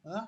Huh?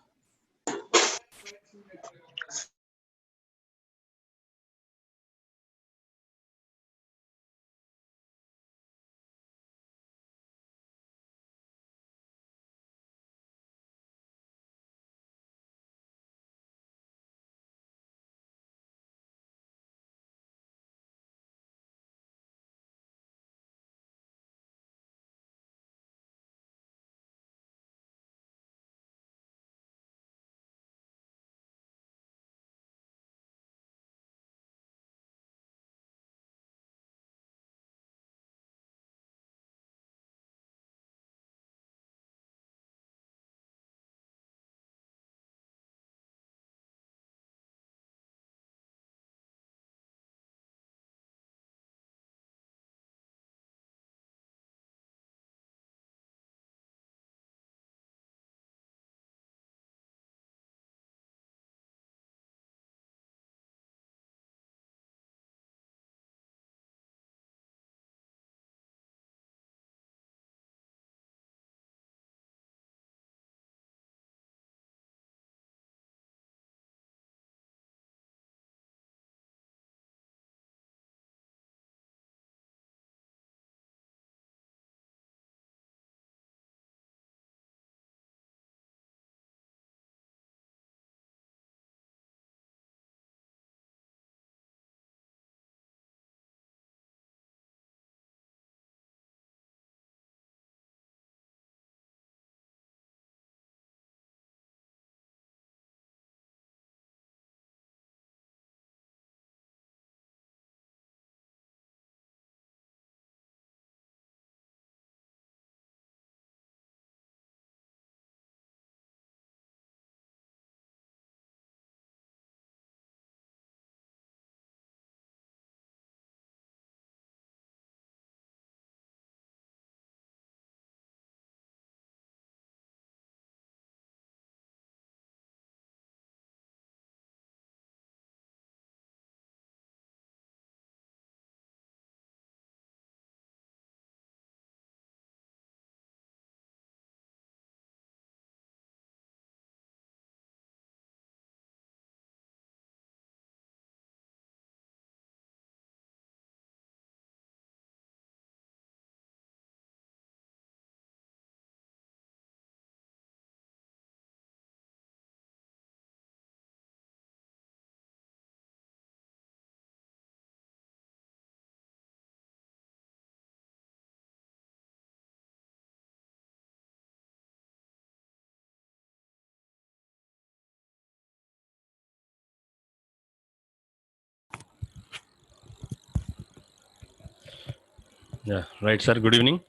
Yeah, right, sir. Good evening.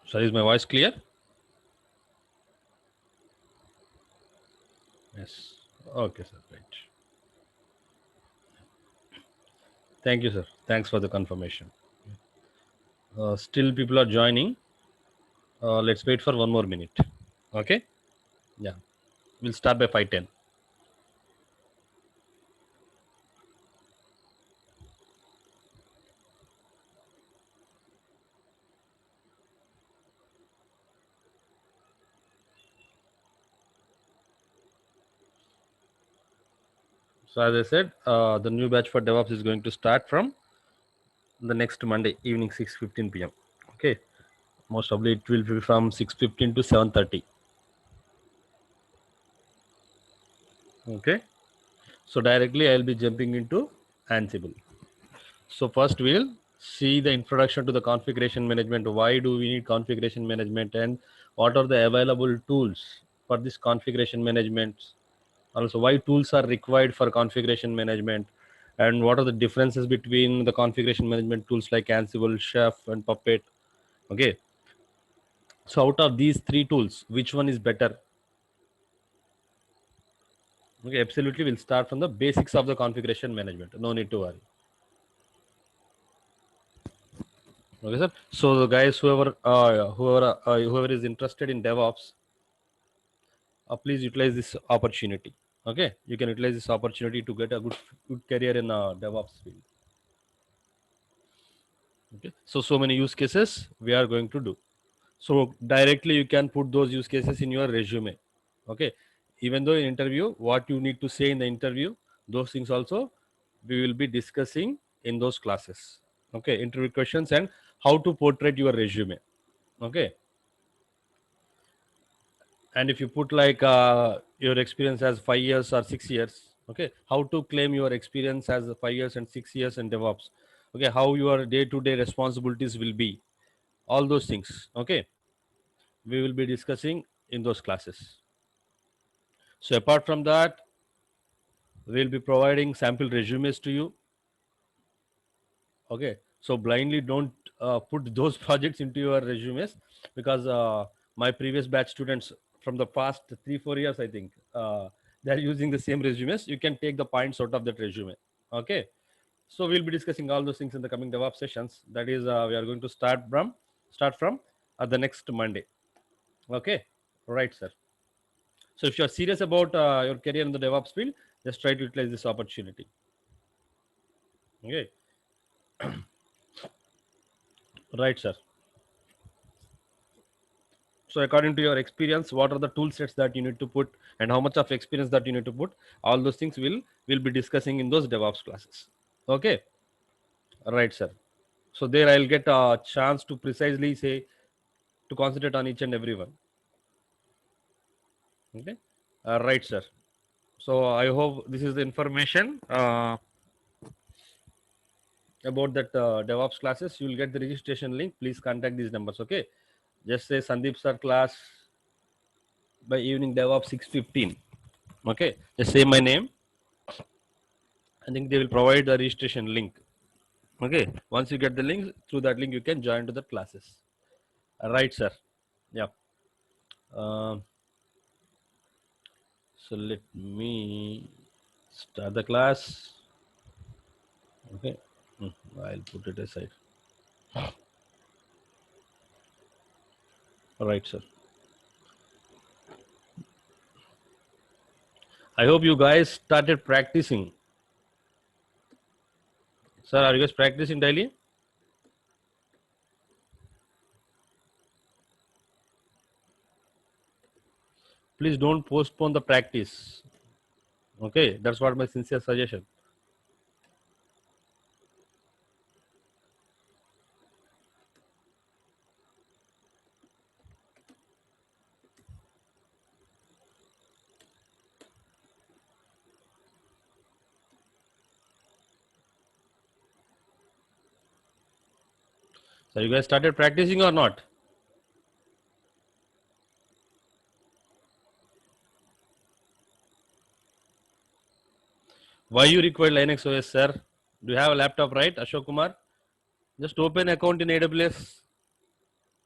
Sir, is my voice clear? Yes. Okay, sir. Right. Thank you, sir. Thanks for the confirmation. Still, people are joining. Let's wait for 1 more minute. Okay. Yeah. We'll start by 5:10. So, as I said, the new batch for DevOps is going to start from the next Monday evening, 6:15 p.m. Okay. Most probably it will be from 6:15 to 7:30. Okay. So directly I'll be jumping into Ansible. So first we'll see the introduction to the configuration management. Why do we need configuration management and what are the available tools for this configuration management? Also, why tools are required for configuration management and what are the differences between the configuration management tools like Ansible, Chef and Puppet. Okay. So out of these three tools, which one is better? Okay, absolutely. We'll start from the basics of the configuration management. No need to worry. Okay, sir. So the guys, whoever is interested in DevOps, please utilize this opportunity. Okay, you can utilize this opportunity to get a good career in DevOps field. Okay, so many use cases we are going to do. So directly you can put those use cases in your resume. Okay. Even though in interview, what you need to say in the interview, those things also we will be discussing in those classes. Okay. Interview questions and how to portray your resume. Okay. And if you put like your experience as 5 years or 6 years, okay, how to claim your experience as 5 years and 6 years in DevOps. Okay. How your day-to-day responsibilities will be. All those things. Okay. We will be discussing in those classes. So apart from that, we'll be providing sample resumes to you. Okay. So blindly don't put those projects into your resumes, because my previous batch students from the past 3 4 years, I think, they're using the same resumes. You can take the points out of that resume. Okay. So we'll be discussing all those things in the coming DevOps sessions. That is, we are going to start from the next Monday. Okay. Right, sir. So if you're serious about your career in the DevOps field, just try to utilize this opportunity. Okay. Right, sir. So according to your experience, what are the tool sets that you need to put, and how much of experience that you need to put? All those things will be discussing in those DevOps classes. Okay. Right, sir. So there I'll get a chance to precisely say to concentrate on each and every one. Okay. Right, sir. So I hope this is the information about that DevOps classes. You will get the registration link. Please contact these numbers. Okay. Just say Sandeep sir class by evening DevOps 6:15. Okay. Just say my name. I think they will provide the registration link. Okay. Once you get the link, through that link you can join to the classes. Right, sir. Yeah. Um, so let me start the class. Okay. I'll put it aside. Right, sir. I hope you guys started practicing. Sir, are you guys practicing daily? Please don't postpone the practice. Okay, that's what my sincere suggestion. So you guys started practicing or not? Why you require Linux OS, sir? Do you have a laptop, right, Ashok Kumar? Just open account in AWS.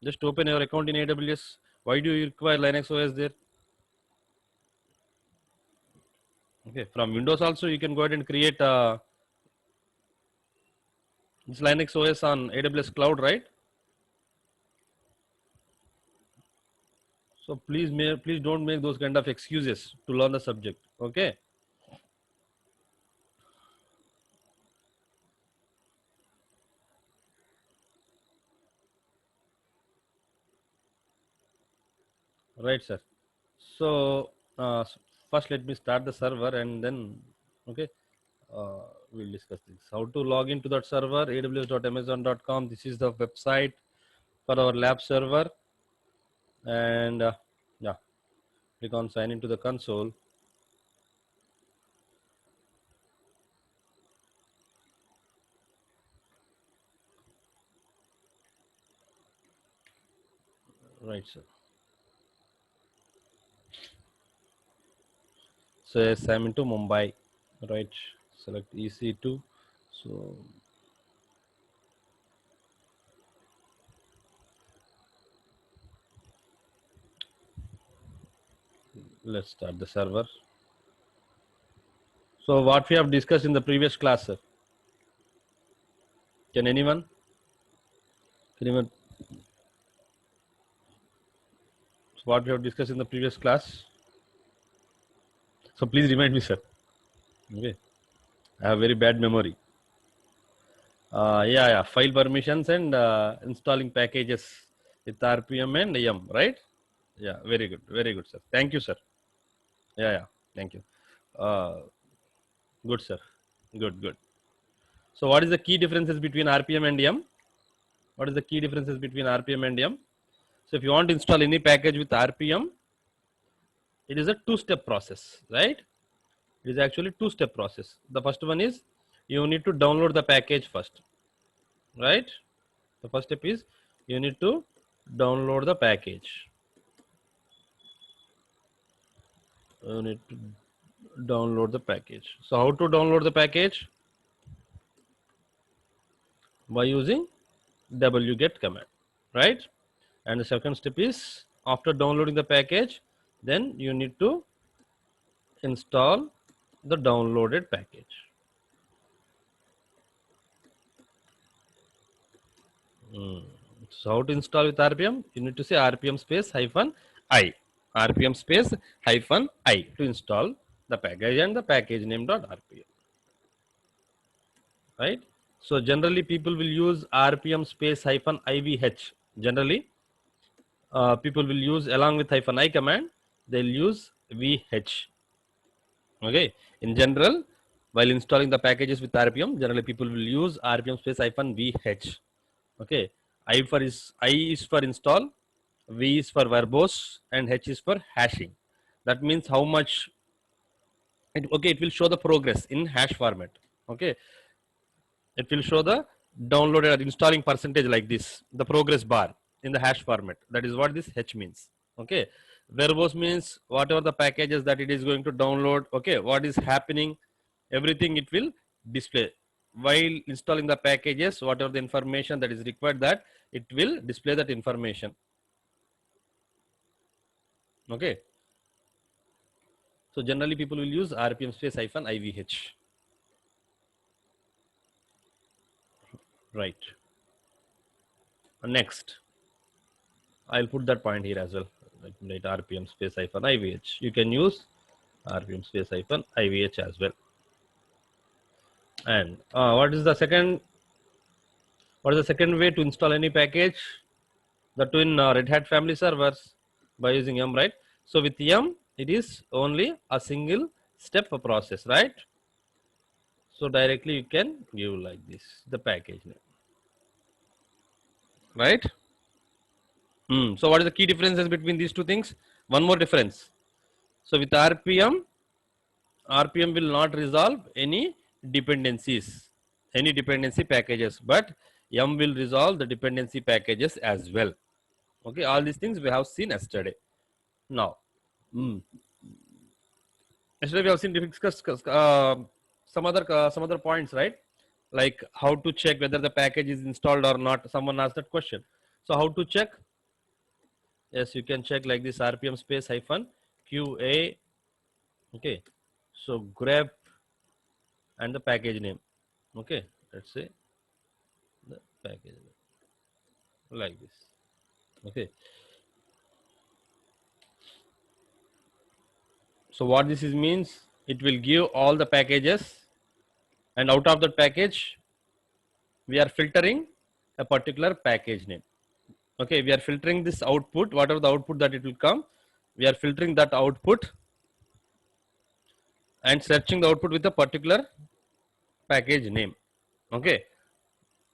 Just open your account in AWS. Why do you require Linux OS there? Okay, from Windows also you can go ahead and create this Linux OS on AWS Cloud, right? So please don't make those kind of excuses to learn the subject. Okay. Right, sir. So first, let me start the server, and then okay, we'll discuss this. How to log into that server? aws.amazon.com. This is the website for our lab server, and yeah, click on sign into the console. Right, sir. So yes, I'm into Mumbai. Right. Select EC2. So let's start the server. So what we have discussed in the previous class, sir. Can anyone? Can anyone? So what we have discussed in the previous class. So please remind me, sir. Okay. I have very bad memory. Yeah. File permissions and installing packages. with RPM and M, right? Yeah, very good, sir. Thank you, sir. Yeah, thank you. Good, sir. Good. So, what is the key differences between RPM and M? What is the key differences between RPM and M? So, if you want to install any package with RPM, it is a two-step process, right? It is actually two-step process. The first one is you need to download the package first, right? The first step is you need to download the package. You need to download the package. So how to download the package? By using wget command, right? And the second step is after downloading the package, then you need to install the downloaded package. So how to install with RPM? You need to say RPM space hyphen I. RPM space hyphen I to install the package and the package name dot RPM. Right? So generally people will use RPM space hyphen IVH. Generally, people will use along with hyphen I command, they'll use VH. Okay. In general, while installing the packages with RPM, generally people will use RPM space hyphen VH. Okay. I is for install, V is for verbose, and H is for hashing. That means how much. It will show the progress in hash format. Okay, it will show the downloaded or installing percentage like this, the progress bar in the hash format. That is what this H means. Okay, verbose means whatever the packages that it is going to download. Okay, what is happening, everything it will display while installing the packages. Whatever the information that is required, that it will display that information. Okay, so generally people will use RPM space hyphen IVH. Right. Next, I'll put that point here as well. Like RPM space hyphen IVH. You can use RPM space hyphen IVH as well. And what is the second? What is the second way to install any package? The twin Red Hat family servers by using M, right? So with M, it is only a single step process, right? So directly you can give like this the package name, right? So what is the key differences between these two things? One more difference. So with RPM will not resolve any dependencies, any dependency packages, but M will resolve the dependency packages as well. Okay, all these things we have seen yesterday. Now, yesterday we have seen discussed some other points, right? Like how to check whether the package is installed or not. Someone asked that question. So how to check? Yes, you can check like this RPM space hyphen QA. Okay, so grep and the package name. Okay, let's say the package name like this. Okay, so what this is means, it will give all the packages, and out of that package we are filtering a particular package name. Okay, we are filtering this output, whatever the output that it will come, we are filtering that output and searching the output with a particular package name. Okay,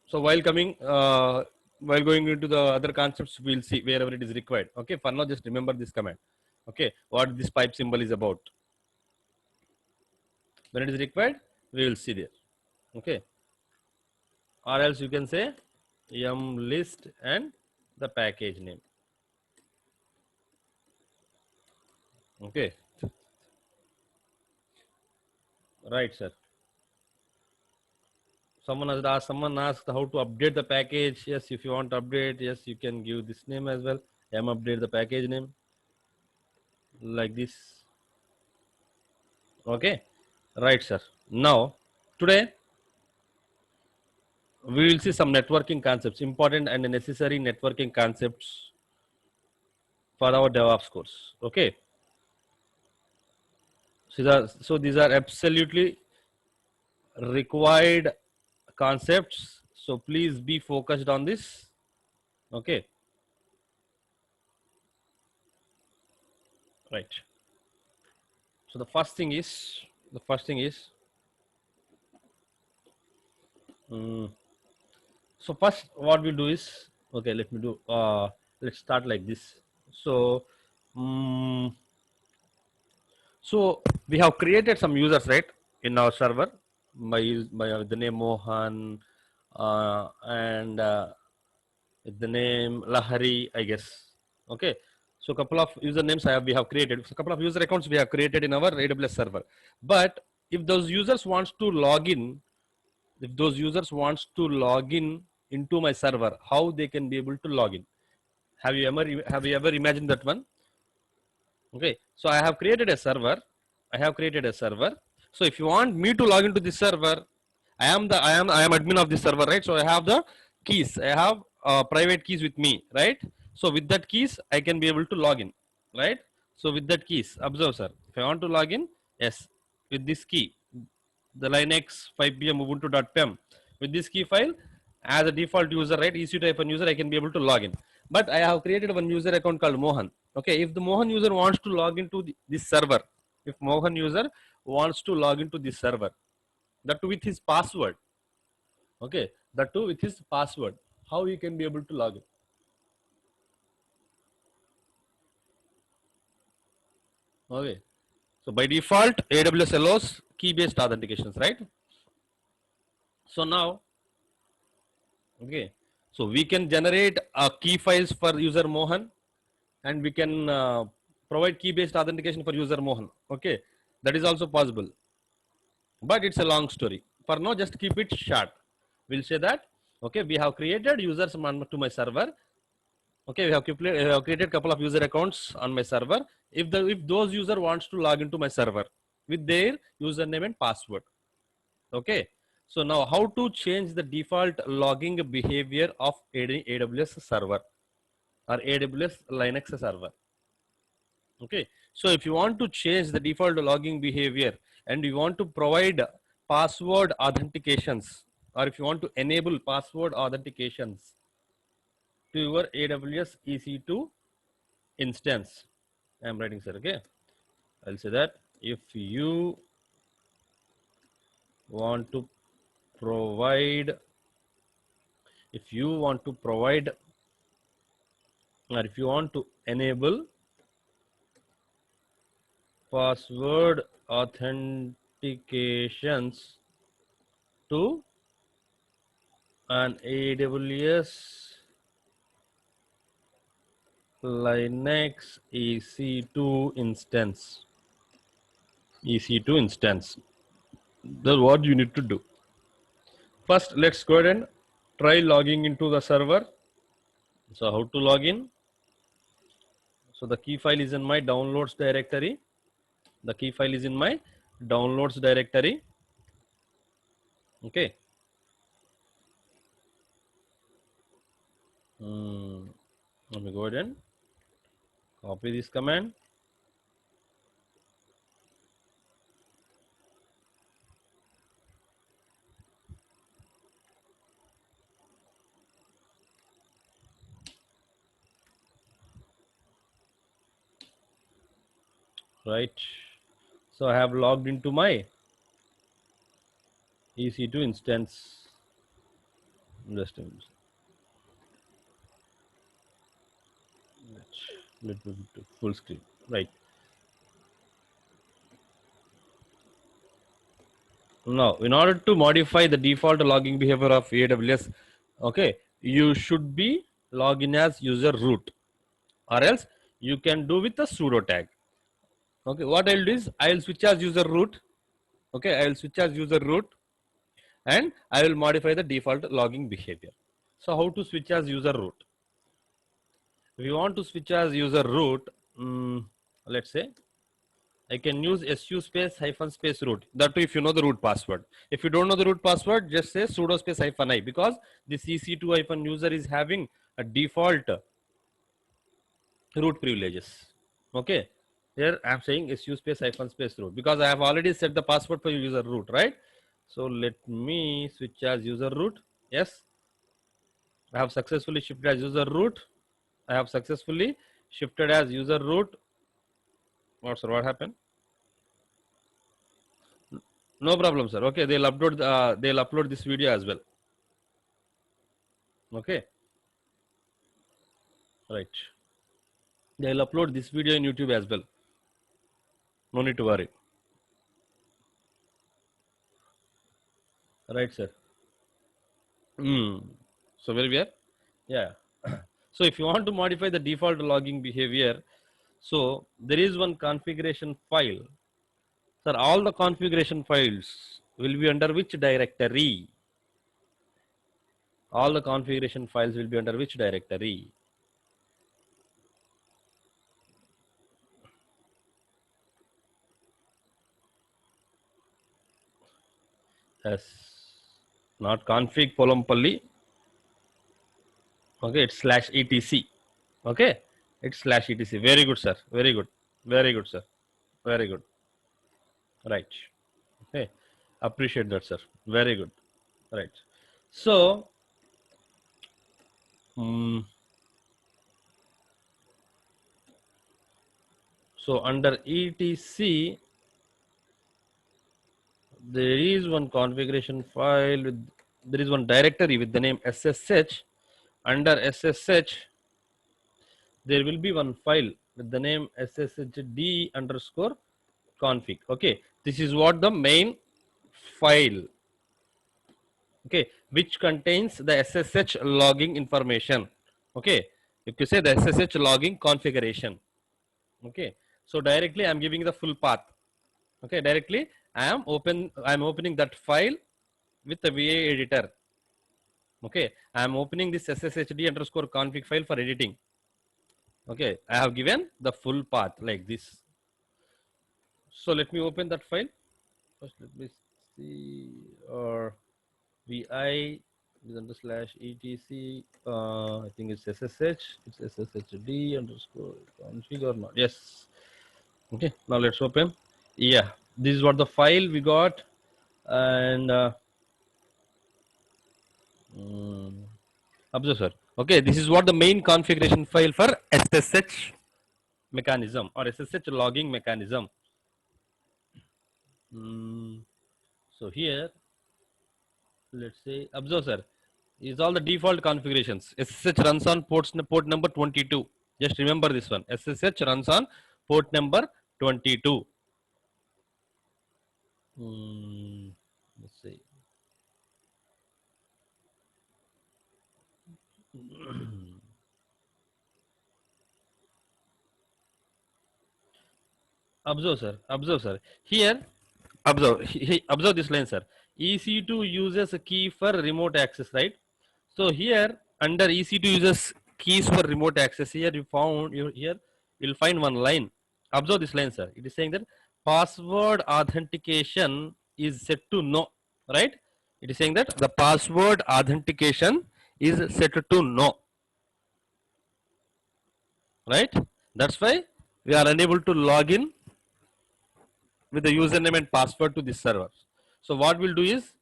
so while going into the other concepts, we'll see wherever it is required. Okay, for now just remember this command. Okay, what this pipe symbol is about. When it is required, we will see there. Okay, or else you can say yum list and the package name. Okay, right, sir. Someone asked how to update the package. Yes, if you want to update, yes, you can give this name as well. Update the package name like this. Okay, right, sir. Now today we will see some networking concepts, important and necessary networking concepts for our DevOps course. Okay, so these are absolutely required concepts. So please be focused on this. Okay, right? So the first thing is mm, so first what we'll do is, okay, let me do let's start like this. So mm so we have created some users, right, in our server by the name Mohan and with the name Lahari, I guess. Okay. So couple of usernames we have created. So couple of user accounts we have created in our AWS server. But if those users wants to log in, if those users wants to log in into my server, how they can be able to log in? Have you ever imagined that one? Okay. So I have created a server. So if you want me to log into this server, I am admin of this server, right? So I have the keys. I have private keys with me, right? So with that keys, I can be able to log in, right? So with that keys, observe, sir. If I want to log in, yes, with this key, the Linux 5pm Ubuntu.pem, with this key file, as a default user, right, EC2 type user, I can be able to log in. But I have created one user account called Mohan. Okay, if the Mohan user wants to log into this server, if Mohan user wants to log into this server, that too with his password, okay, that too with his password, how he can be able to log in? Okay, so by default, AWS allows key-based authentications, right? So now, okay, so we can generate key files for user Mohan, and we can provide key-based authentication for user Mohan. Okay, that is also possible, but it's a long story. For now, just keep it short. We'll say that, okay, we have created users to my server. Okay, we have created couple of user accounts on my server. If those user wants to log into my server with their username and password, okay. So now how to change the default logging behavior of AWS server or AWS Linux server? Okay, so if you want to change the default logging behavior and you want to provide password authentications, or if you want to enable password authentications to your AWS EC2 instance, I'm writing, sir. Okay, I'll say that if you want to provide, if you want to provide, or if you want to enable password authentications to an AWS Linux EC2 instance. EC2 instance. That's what you need to do. First, let's go ahead and try logging into the server. So how to log in? So the key file is in my downloads directory. The key file is in my downloads directory. Okay. Let me go ahead and copy this command. Right. So I have logged into my EC2 instance. Just a minute. Let me do full screen. Right. Now, in order to modify the default logging behavior of AWS, okay, you should be login as user root, or else you can do with the sudo tag. Okay, what I'll do is I'll switch as user root. Okay, I'll switch as user root, and I will modify the default logging behavior. So how to switch as user root? If you want to switch as user root, let's say I can use su space hyphen space root. That too, if you know the root password. If you don't know the root password, just say sudo space hyphen I, because this EC2 hyphen user is having a default root privileges. Okay. Here I'm saying su space hyphen space root because I have already set the password for user root, right? So let me switch as user root. Yes. I have successfully shifted as user root. I have successfully shifted as user root. What, sir? What happened? No problem, sir. Okay, they'll upload this video as well. Okay, right. They'll upload this video in YouTube as well. No need to worry. Right, sir. So where we are? Yeah. So if you want to modify the default logging behavior, so there is one configuration file. Sir, all the configuration files will be under which directory? All the configuration files will be under which directory? Yes. Not config Polampalli. Okay, it's /etc. Okay, it's /etc. Very good, sir. Very good. Very good, sir. Very good. Right. Okay. Appreciate that, sir. Very good. Right. So, so under etc, there is one configuration file with, there is one directory with the name SSH. Under SSH, there will be one file with the name sshd underscore config. Okay, this is what the main file. Okay, which contains the SSH logging information. Okay, you can say the SSH logging configuration. Okay, so directly I am giving the full path. Okay, directly I am opening that file with the VA editor. Okay, I am opening this sshd underscore config file for editing. Okay, I have given the full path like this. So let me open that file. First, let me see, or vi is under /etc. I think it's SSH. It's sshd underscore config or not? Yes. Okay. Now let's open. Yeah, this is what the file we got, and observe, sir. Okay, this is what the main configuration file for SSH mechanism or SSH logging mechanism. So here, let's say, observe, sir, is all the default configurations. SSH runs on port number 22. Just remember this one. SSH runs on port number 22. Let's see. Observe, sir. Observe, sir. Here, observe this line, sir. EC2 uses a key for remote access, right? So here under EC2 uses keys for remote access. Here you'll find one line. Observe this line, sir. It is saying that password authentication is set to no, right? It is saying that the password authentication is set to no, right? That's why we are unable to log in with the username and password to this server. So what we'll do is,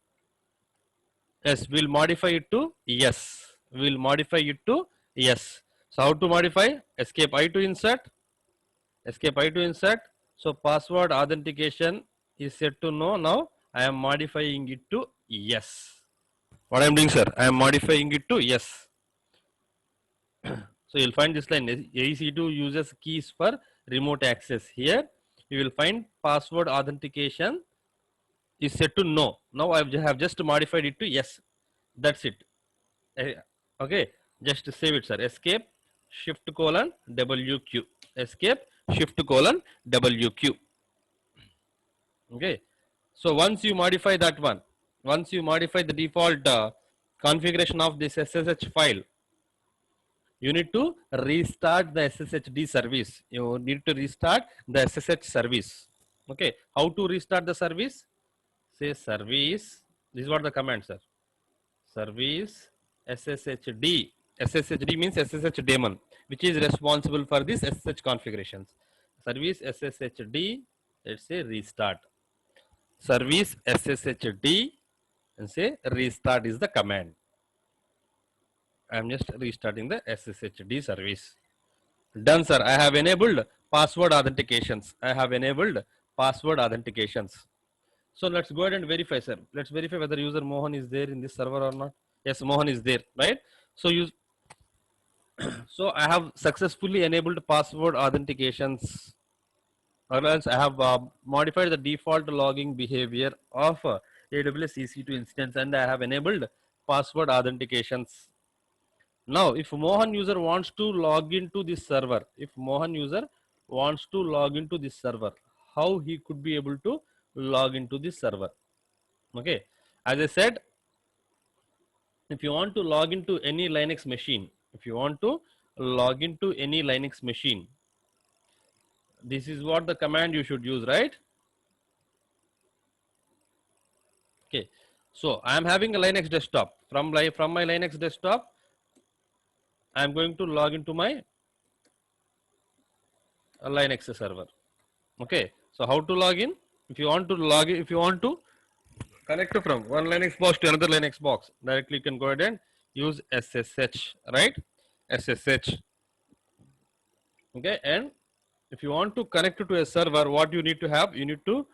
yes, we'll modify it to yes. We'll modify it to yes. So how to modify? Escape I to insert. Escape I to insert. So password authentication is set to no. Now I am modifying it to yes. What I am doing, sir? I am modifying it to yes. So you'll find this line. EC2 uses keys for remote access. Here you will find password authentication is set to no. Now I have just modified it to yes. That's it. Okay, just save it, sir. Escape shift colon WQ. Escape shift colon WQ. Okay, so once you modify that one, once you modify the default configuration of this SSH file, you need to restart the SSHD service. You need to restart the SSH service. Okay, how to restart the service? Say service. This is what the command, sir. Service SSHD. SSHD means SSH daemon, which is responsible for this SSH configurations. Service SSHD, let's say restart. Service SSHD and say restart is the command. I am just restarting the SSHD service. Done, sir. I have enabled password authentications. I have enabled password authentications. So let's go ahead and verify, sir. Let's verify whether user Mohan is there in this server or not. Yes, Mohan is there, right? So so I have successfully enabled password authentications, or else I have modified the default logging behavior of AWS EC2 instance, and I have enabled password authentications. Now, if Mohan user wants to log into this server, if Mohan user wants to log into this server, how he could be able to log into this server? Okay, as I said, if you want to log into any Linux machine, if you want to log into any Linux machine, this is what the command you should use, right? Okay, so I am having a Linux desktop. From my Linux desktop, I am going to log into my Linux server. Okay, so how to log in? If you want to log in, if you want to connect from one Linux box to another Linux box, directly you can go ahead and use SSH, right? SSH. Okay, and if you want to connect to a server, what you need to have? You need to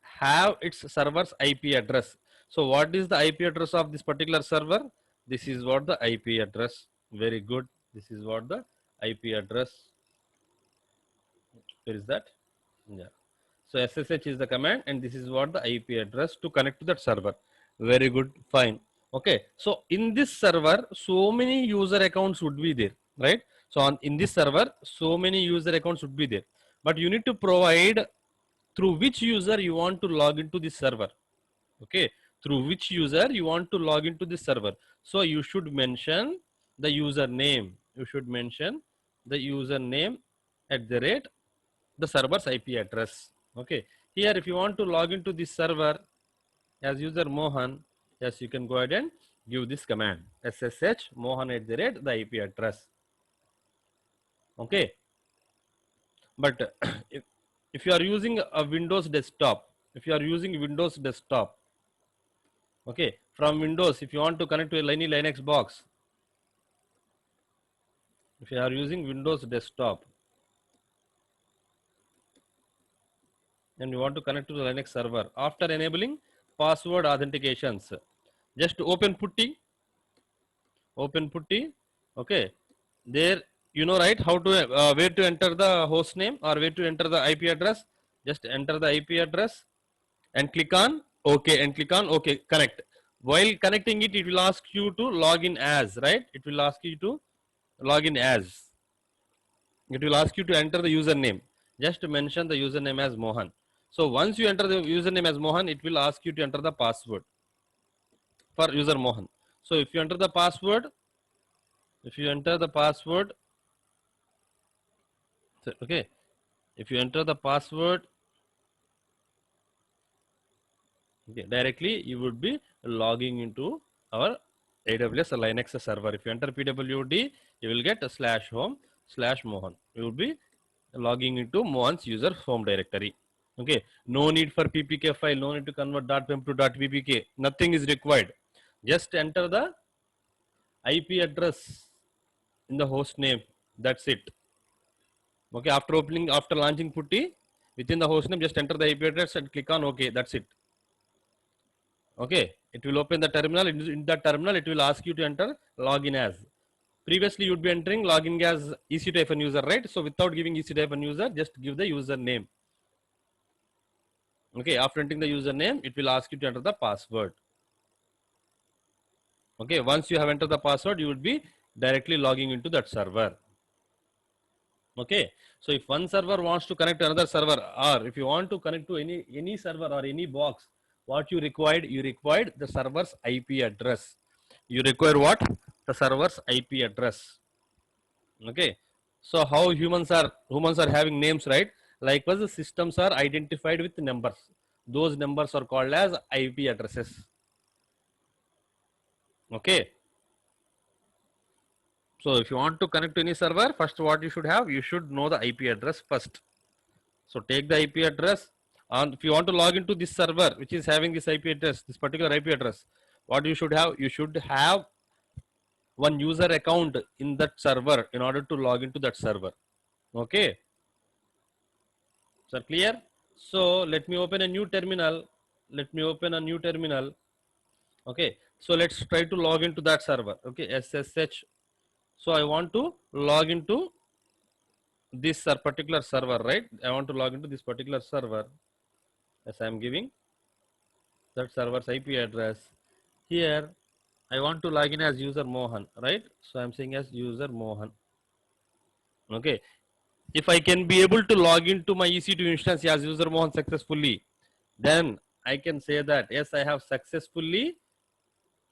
have its server's IP address. So what is the IP address of this particular server? This is what the IP address. Very good. This is what the IP address. Where is that? Yeah. So SSH is the command, and this is what the IP address to connect to that server. Very good. Fine. Okay. So in this server, so many user accounts would be there, right? So in this server, so many user accounts would be there. But you need to provide through which user you want to log into this server. Okay, through which user you want to log into this server. So you should mention the username. You should mention the username at the rate the server's IP address. Okay, here if you want to log into this server as user Mohan, yes, you can go ahead and give this command SSH Mohan at the rate the IP address. Okay, but if you are using a Windows desktop, if you are using Windows desktop, okay, from Windows, if you want to connect to any Linux box, if you are using Windows desktop and you want to connect to the Linux server, after enabling password authentications, just open putty, okay, there you know, right, how to where to enter the host name or where to enter the IP address. Just enter the IP address and click on OK, and click on OK, connect. While connecting it, it will ask you to log in as, right? It will ask you to log in as. It will ask you to enter the username. Just mention the username as Mohan. So once you enter the username as Mohan, it will ask you to enter the password for user Mohan. So if you enter the password, okay, if you enter the password, okay, directly you would be logging into our AWS Linux server. If you enter pwd, you will get /home/Mohan. You will be logging into Mohan's user home directory. Okay, no need for ppk file, no need to convert .pem to .ppk. Nothing is required. Just enter the IP address in the host name. That's it. Okay, after launching putty, within the host name, just enter the IP address and click on OK. That's it. Okay, it will open the terminal. In that terminal, it will ask you to enter login as. Previously, you would be entering login as EC2-user, right? So without giving EC2-user, just give the username. Okay, after entering the username, it will ask you to enter the password. Okay, once you have entered the password, you would be directly logging into that server. Okay, so if one server wants to connect to another server, or if you want to connect to any server or any box, what you required the server's IP address. You require what? The server's IP address. Okay, so how humans are having names, right? Likewise, the systems are identified with numbers. Those numbers are called as IP addresses. Okay, so if you want to connect to any server, first what you should have, you should know the IP address first. So take the IP address, and if you want to log into this server which is having this IP address, this particular IP address, what you should have? You should have one user account in that server in order to log into that server. Okay, so clear. So let me open a new terminal. Okay, so let's try to log into that server. Okay, SSH. So I want to log into this particular server, right? I want to log into this particular server. As I am giving that server's IP address. Here I want to log in as user Mohan, right? So I'm saying as user Mohan. Okay, if I can be able to log into my EC2 instance as user Mohan successfully, then I can say that yes, I have successfully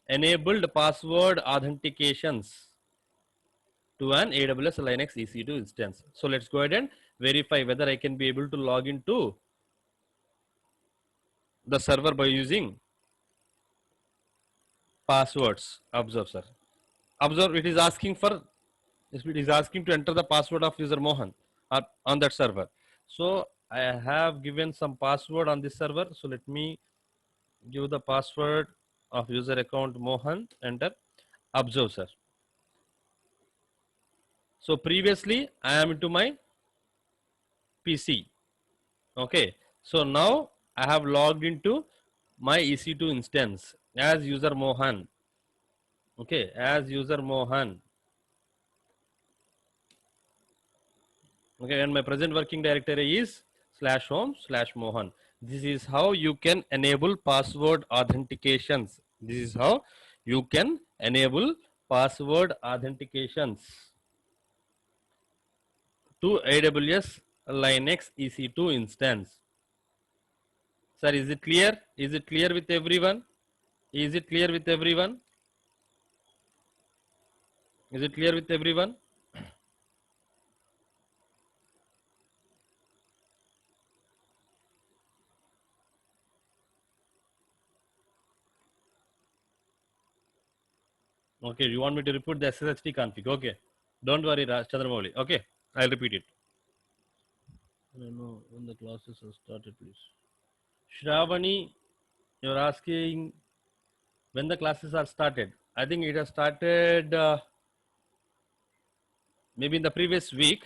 enabled password authentications to an AWS Linux EC2 instance. So let's go ahead and verify whether I can be able to log into the server by using passwords. Observe, sir. Observe, it is asking to enter the password of user Mohan on that server. So I have given some password on this server. So let me give the password of user account Mohan, enter. Observe, sir. So previously I am into my PC. Okay, so now I have logged into my EC2 instance as user Mohan. Okay, as user Mohan. Okay, and my present working directory is /home/Mohan. This is how you can enable password authentications. This is how you can enable password authentications to AWS Linux EC2 instance. Sir, is it clear? Is it clear with everyone? Is it clear with everyone? Is it clear with everyone? Okay, you want me to repeat the SSHD config? Okay, don't worry, Chandramouli. Okay, I'll repeat it. I know when the classes are started, please. Shravani, you're asking when the classes are started. I think it has started maybe in the previous week.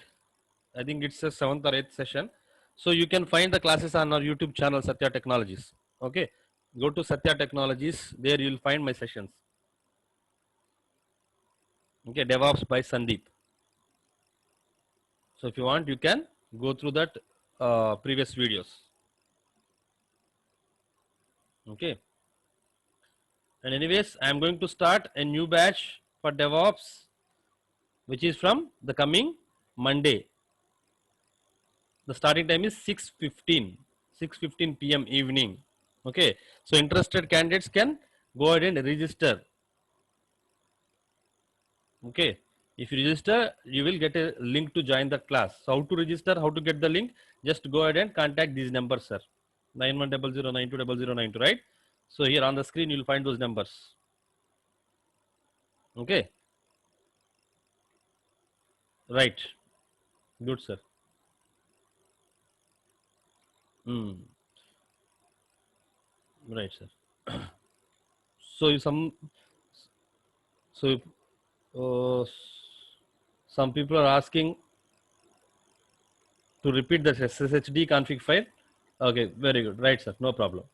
I think it's the 7th or 8th session. So you can find the classes on our YouTube channel, Satya Technologies. Okay, go to Satya Technologies. There you will find my sessions. Okay, DevOps by Sandeep. So if you want, you can go through that previous videos. Okay. And anyways, I am going to start a new batch for DevOps, which is from the coming Monday. The starting time is 6:15 p.m. evening. Okay. So interested candidates can go ahead and register. Okay. If you register, you will get a link to join the class. So how to register, how to get the link? Just go ahead and contact these numbers, sir. 9100920092, right? So here on the screen, you'll find those numbers. Okay. Right. Good, sir. Right, sir. So so uh, some people are asking to repeat the SSHD config file. Okay, very good. Right, sir. No problem.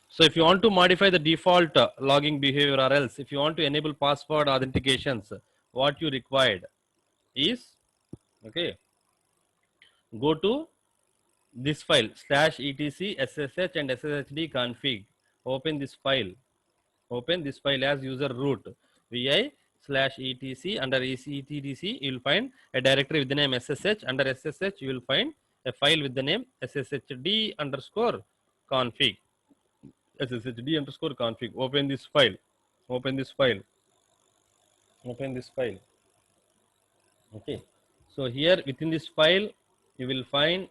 So if you want to modify the default logging behavior, or else if you want to enable password authentications, what you required is, okay, go to this file /etc ssh and sshd config. Open this file as user root vi /etc under etctc. You will find a directory with the name ssh. Under ssh you will find a file with the name sshd underscore config. sshd underscore config. Open this file. Okay, so here within this file you will find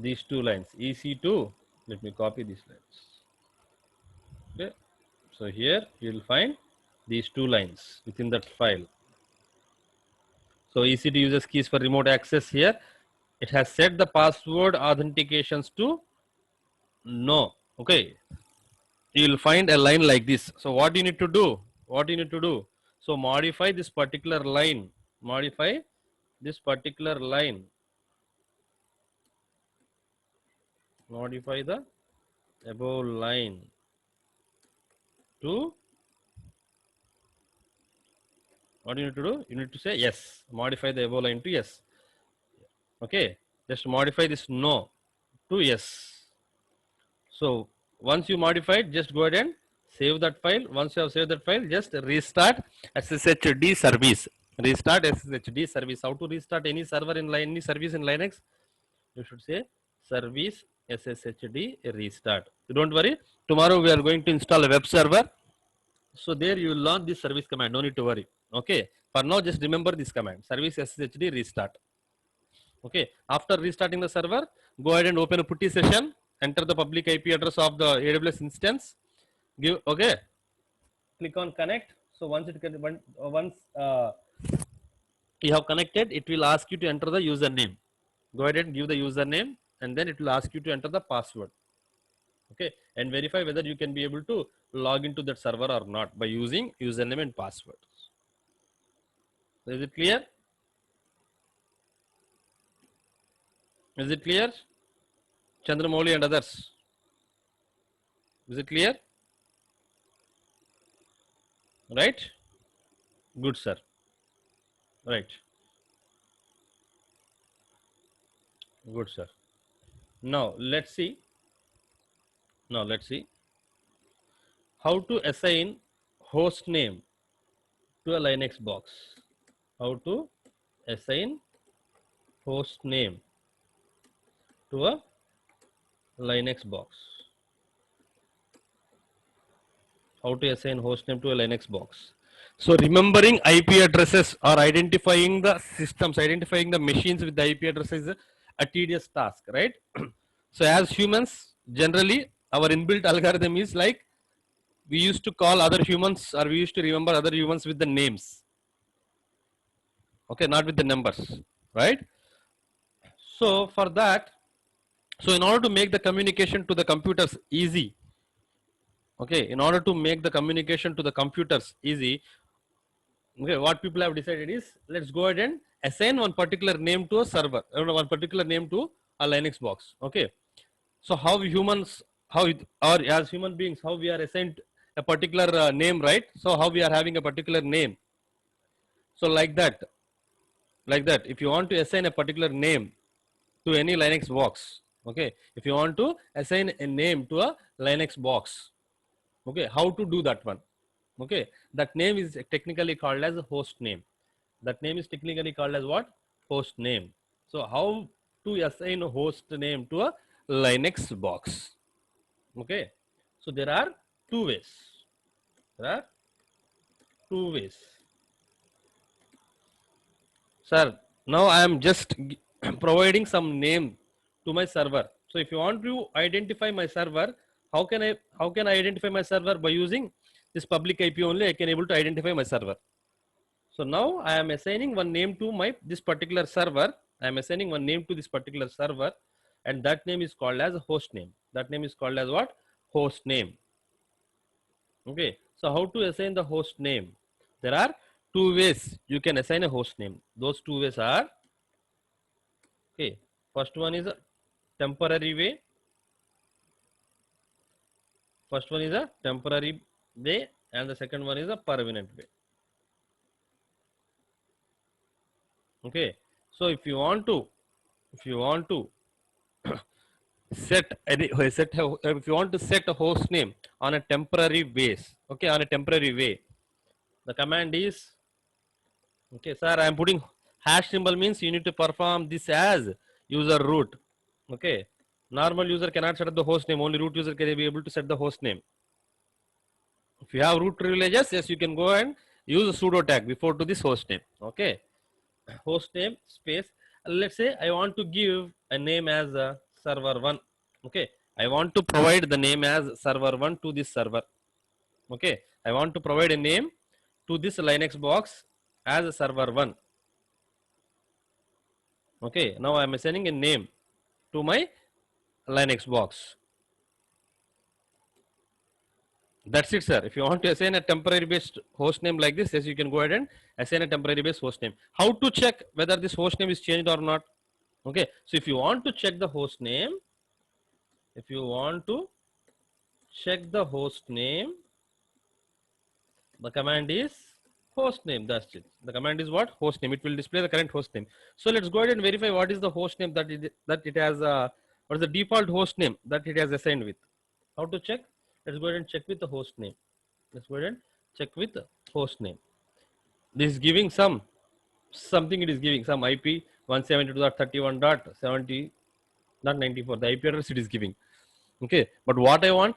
these two lines EC2. Let me copy these lines. Okay, so here you will find these two lines within that file. So EC2 uses keys for remote access. Here it has set the password authentications to no. Okay, you will find a line like this. So what you need to do? What you need to do? So modify this particular line. Modify this particular line. Modify the above line to, what you need to do? You need to say yes. Modify the above line to yes. Okay. Just modify this no to yes. So once you modify it, just go ahead and save that file. Once you have saved that file, just restart SSHD service. Restart SSHD service. How to restart any server in line, any service in Linux? You should say service SSHD restart. Don't worry. Tomorrow we are going to install a web server. So there you will learn this service command. No need to worry. Okay. For now, just remember this command: service SSHD restart. Okay. After restarting the server, go ahead and open a putty session. Enter the public IP address of the AWS instance. Give, okay. Click on connect. So once it can, once you have connected, it will ask you to enter the username. Go ahead and give the username, and then it will ask you to enter the password. Okay, and verify whether you can be able to log into that server or not by using username and password. So is it clear? Is it clear? Chandramouli and others. Is it clear? Right? Good, sir. Right. Good, sir. Now let's see. Now let's see how to assign host name to a Linux box. How to assign host name to a Linux box. How to assign host name to a Linux box. So remembering IP addresses or identifying the systems, identifying the machines with the IP address is a tedious task, right? So as humans, generally our inbuilt algorithm is like, we used to call other humans, or we used to remember other humans with the names. Okay, not with the numbers, right? So for that, so in order to make the communication to the computers easy, okay, in order to make the communication to the computers easy, okay, what people have decided is, let's go ahead and assign one particular name to a server, one particular name to a Linux box. Okay, so how humans, or as human beings, how we are assigned a particular name, right? So how we are having a particular name. So like that, if you want to assign a particular name to any Linux box, okay, if you want to assign a name to a Linux box, okay, how to do that one? Okay, that name is technically called as a host name. That name is technically called as what? Host name. So how to assign a host name to a Linux box? Okay, so there are two ways. There are two ways. Sir, now I am just providing some name to my server. So if you want to identify my server, how can I identify my server? By using this public IP only, I can able to identify my server. So now I am assigning one name to this particular server. I am assigning one name to this particular server, and that name is called as host name. That name is called as what? Host name. Okay. So how to assign the host name? There are two ways you can assign a host name. Those two ways are, okay, first one is a temporary way. First one is a temporary way, and the second one is a permanent way. Okay. So if you want to if you want to set a host name on a temporary base, okay, on a temporary way, the command is, okay, sir, I am putting hash symbol, means you need to perform this as user root. Okay, normal user cannot set up the host name, only root user can be able to set the host name. If you have root privileges, yes, you can go and use a sudo tag before to this host name. Okay, host name space, let's say I want to give a name as server1. Okay, I want to provide the name as server1 to this server. Okay, I want to provide a name to this Linux box as a server1. Okay, now I am assigning a name to my Linux box. That's it, sir. If you want to assign a temporary based host name like this, yes, you can go ahead and assign a temporary based host name. How to check whether this host name is changed or not? Okay, so if you want to check the host name, if you want to check the host name, the command is host name. That's it. The command is what? Host name. It will display the current host name. So let's go ahead and verify what is the host name that it has. What is the default host name that it has assigned with? How to check? Let's go ahead and check with the host name. Let's go ahead and check with the host name. This is giving something. It is giving some IP 172.31.70.94. The IP address it is giving. Okay, but what I want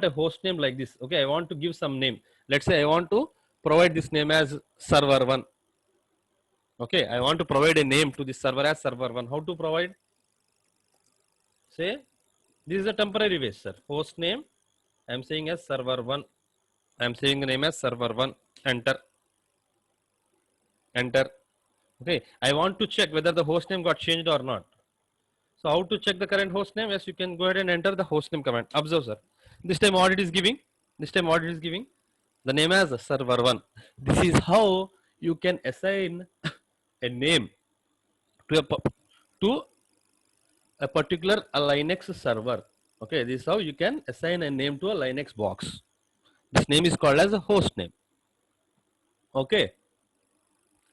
a host name like this. Okay, I want to give some name. Let's say I want to provide this name as server 1. Okay, I want to provide a name to this server as server 1. How to provide? Say this is a temporary base, sir. Host name I am saying as server 1. I am saying the name as server 1. Enter. Enter. Okay, I want to check whether the host name got changed or not. So how to check the current host name? Yes, you can go ahead and enter the host name command. Observe, sir. This time what it is giving? This time what it is giving? The name as server 1. This is how you can assign a name to a particular Linux server. Okay, this is how you can assign a name to a Linux box. This name is called as a host name. Okay,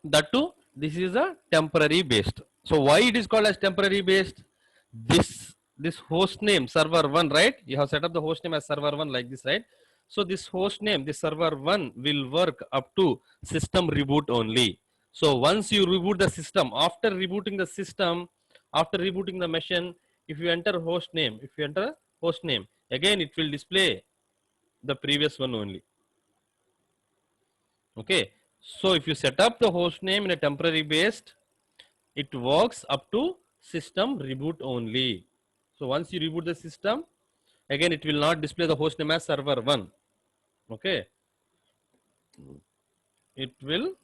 that too, this is a temporary based. So why it is called as temporary based? This host name server 1, right? You have set up the host name as server 1 like this, right? So this host name, this server 1 will work up to system reboot only. So once you reboot the system, after rebooting the system, after rebooting the machine, if you enter host name, again it will display the previous one only. Okay, so if you set up the host name in a temporary based, it works up to system reboot only. So once you reboot the system, again it will not display the host name as server 1. Okay, it will,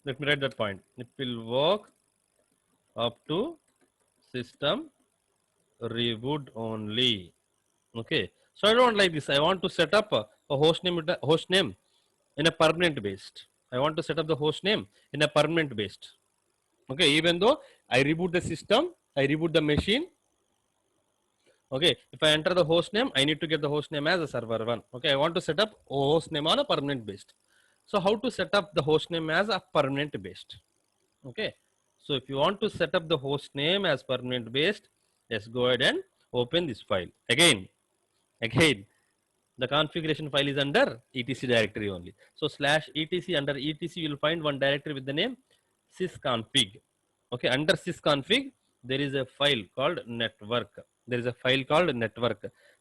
let me write that point, it will work up to system reboot only. Okay, so I don't like this. I want to set up a host name in a permanent based. I want to set up the host name in a permanent based. Okay, even though I reboot the system, I reboot the machine. Okay, if I enter the host name, I need to get the host name as a server 1. Okay, I want to set up a host name on a permanent based. So how to set up the host name as a permanent based? Okay, so if you want to set up the host name as permanent based, let's go ahead and open this file. Again, the configuration file is under etc directory only. So /etc, under etc you will find one directory with the name sysconfig. Okay, under sysconfig there is a file called network.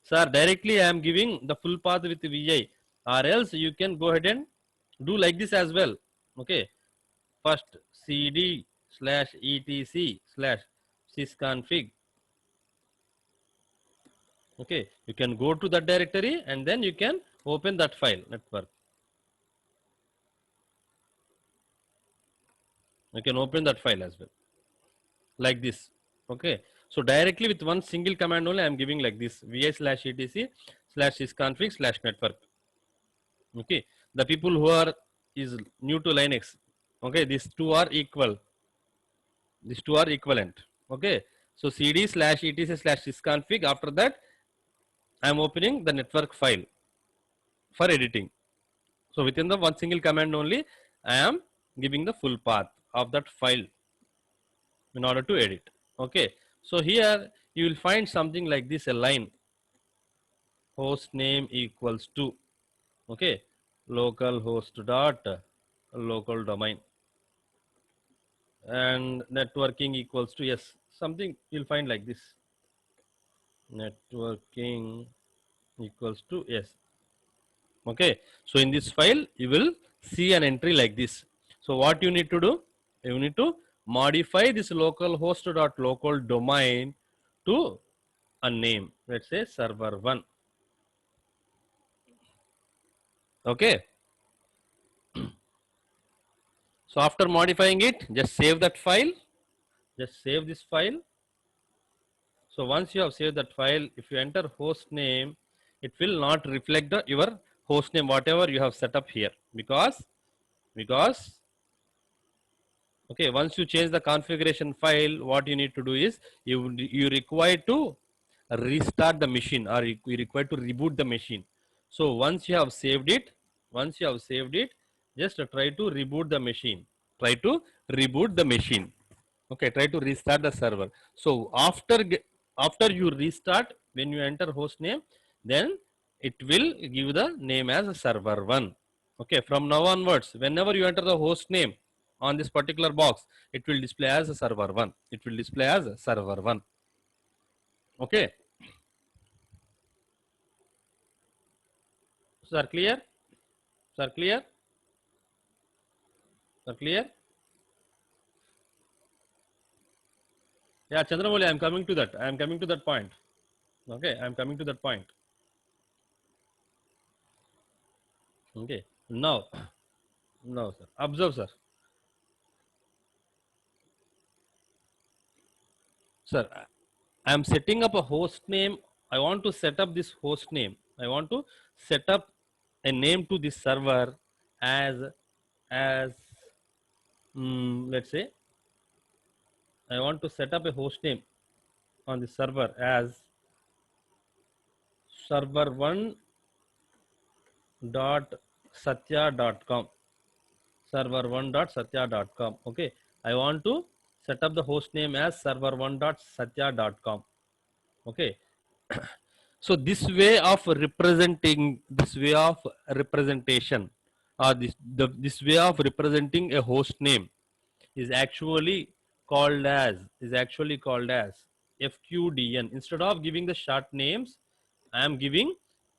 Sir, directly I am giving the full path with vi, or else you can go ahead and do like this as well. Okay, first cd/etc/sysconfig. Okay, you can go to that directory and then you can open that file network. You can open that file as well like this. Okay, so directly with one single command only I am giving like this vi/etc/sysconfig/network. Okay, the people who are is new to Linux, okay, these two are equal, these two are equivalent. Okay, so cd/etc/sysconfig, after that I am opening the network file for editing. So within the one single command only, I am giving the full path of that file in order to edit. Okay, so here you will find something like this, a line, host name equals to, okay, local host dot local domain, and networking equals to, yes, something you'll find like this, networking equals to, yes. Okay, so in this file you will see an entry like this. So what you need to do, you need to modify this localhost.local domain to a name, let's say server 1. Okay, so after modifying it, just save that file, just save this file. So once you have saved that file, if you enter host name, it will not reflect your host name whatever you have set up here, because okay, once you change the configuration file, what you need to do is you require to restart the machine, or you require to reboot the machine. So once you have saved it, just try to reboot the machine. Try to reboot the machine. Okay, try to restart the server. So after you restart, when you enter host name, then it will give the name as server 1. Okay, from now onwards, whenever you enter the host name on this particular box, it will display as server 1. It will display as server 1. Okay, sir, clear? Sir, clear? Sir, clear? Yeah, Chandramouli, I am coming to that. I am coming to that point. Okay, I am coming to that point. Okay, now, now, sir, observe, sir. Sir, I am setting up a host name. I want to set up this host name. I want to set up a name to this server as let's say I want to set up a host name on the server as server1.satya.com. server1.satya.com. Okay, I want to set up the host name as server1.satya.com. Okay, so this way of representation, or this way of representing a host name is actually called as FQDN. Instead of giving the short names, I am giving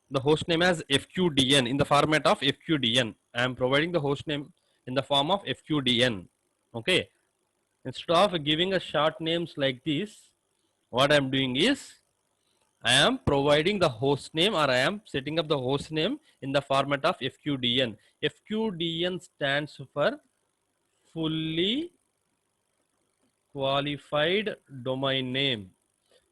the host name as FQDN in the format of FQDN. I am providing the host name in the form of FQDN. Okay, instead of giving a short names like this, what I am doing is I am providing the host name, or I am setting up the host name in the format of FQDN. FQDN stands for fully qualified domain name.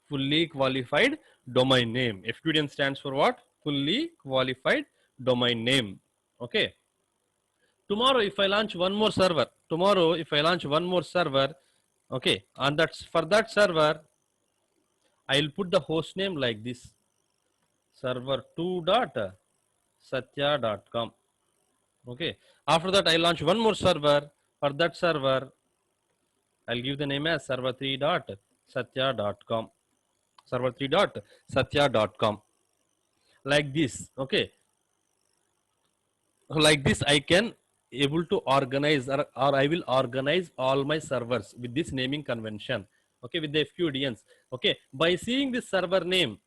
Fully qualified domain name. FQDN stands for what? Fully qualified domain name. Okay. Tomorrow, if I launch one more server, okay, and that's for that server, I'll put the host name like this: server2.satya.com. Okay. After that, I launch one more server. For that server, I'll give the name as server3.satya.com. server3.satya.com. Like this. Okay. Like this, I can able to organize, or I will organize all my servers with this naming convention. Okay, with the FQDNs. Okay, by seeing this server name,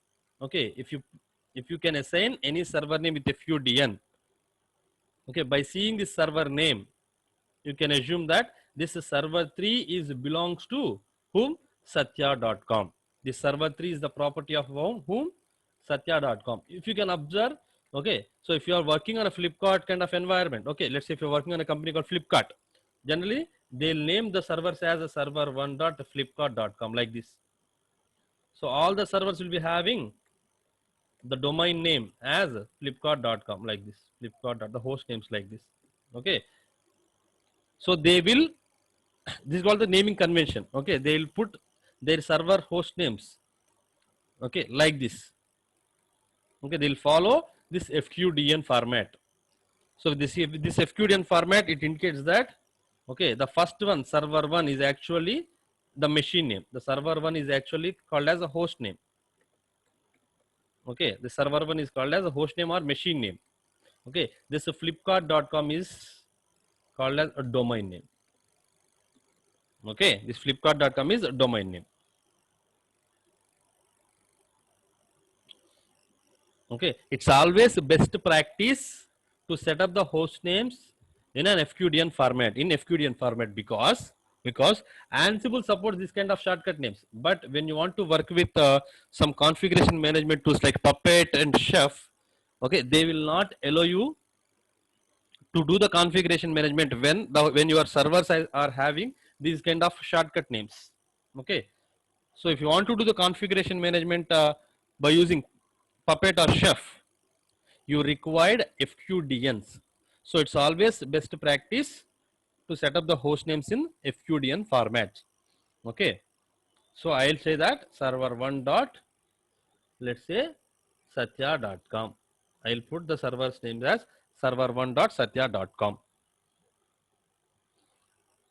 okay, if you can assign any server name with FQDN, okay, by seeing this server name, you can assume that this server 3 is belongs to whom? Satya.com. This server 3 is the property of whom? Satya.com. If you can observe, okay, so if you are working on a Flipkart kind of environment, okay, let's say if you're working on a company called Flipkart, generally they'll name the servers as a server1.flipkart.com, like this. So all the servers will be having the domain name as flipkart.com, like this. Flipkart. The host names like this. Okay, so they will, this is called the naming convention. Okay, they will put their server host names, okay, like this. Okay, they'll follow this FQDN format. So this FQDN format, it indicates that, okay, the first one, server 1, is actually the machine name. The server 1 is actually called as a host name. Okay, the server 1 is called as a host name or machine name. Okay, this flipkart.com is called as a domain name. Okay, this flipkart.com is a domain name. Okay, it's always best practice to set up the host names in an FQDN format, because Ansible supports this kind of shortcut names. But when you want to work with some configuration management tools like Puppet and Chef, okay, they will not allow you to do the configuration management when your servers are having these kind of shortcut names. Okay, so if you want to do the configuration management by using Puppet or Chef, you required FQDNs. So it's always best practice to set up the host names in FQDN format. Okay. So I'll say that server1 dot, let's say satya.com. I'll put the server's name as server1.satya.com.